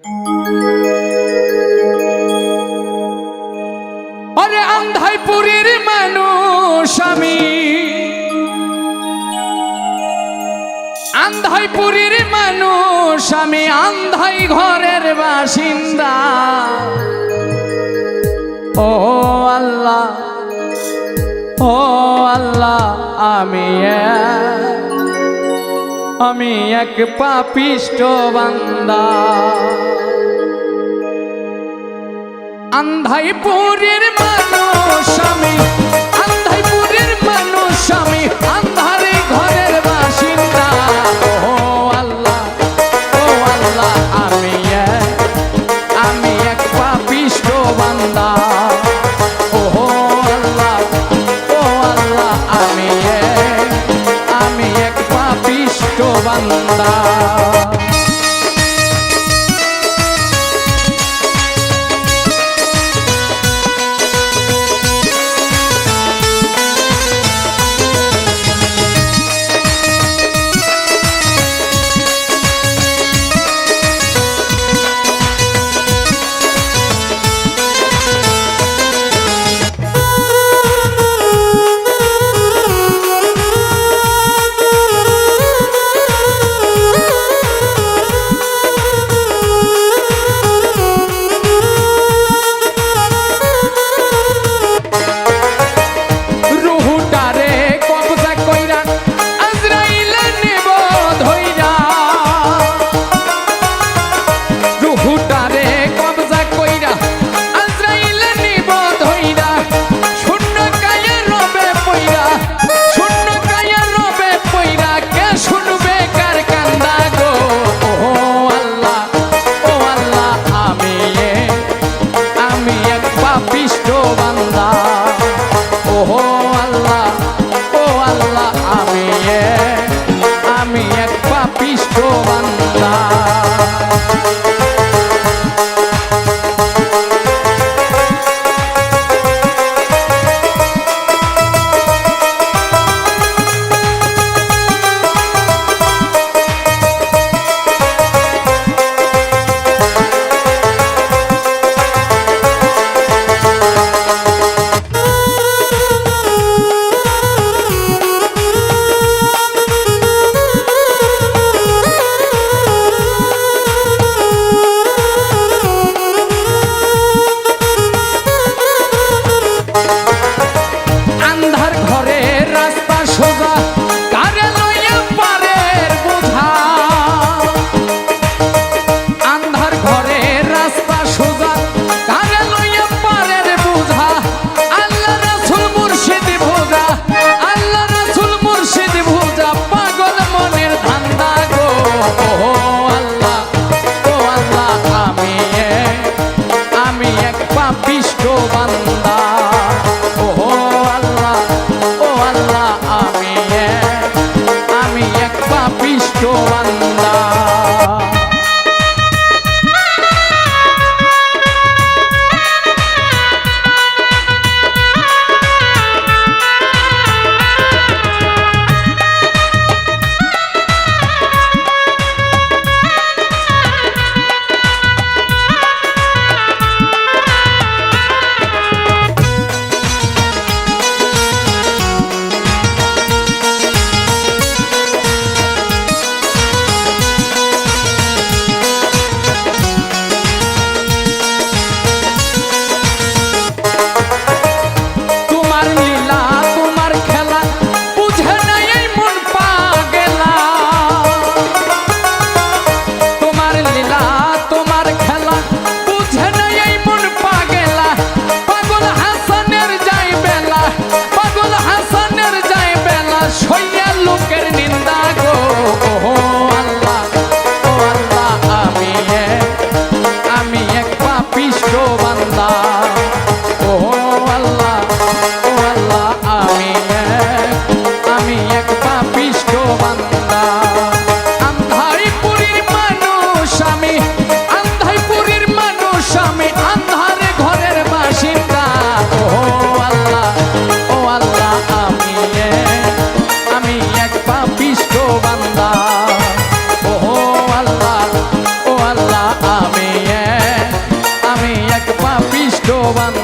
আরে আন্ধাইপুরের মানুষ আমি, আন্ধাইপুরের মানুষ আমি, আন্ধাই ঘরের বাসিন্দা। ও আল্লাহ, ও আল্লাহ, আমি এক পাপিষ্ঠ বান্দা। আন্ধাইপুরের মানুষ আমি, আন্ধাইপুরের মানুষ আমি, আন্ধারে ঘরের বাসিন্দা। ও আল্লাহ, ও আল্লাহ, আমি এক পাপিষ্ঠ বান্দা। ও আল্লাহ, ও আল্লাহ, আমি এক পাপিষ্ঠ বান্দা। আমি এক পাপিষ্ঠ বান্দা। পাপিষ্ঠ বান্দা। ও আল্লাহ, ও আল্লাহ, আমি এক পাপিষ্ঠ বান্দা। আমি এক পাপিষ্ঠ বান্দা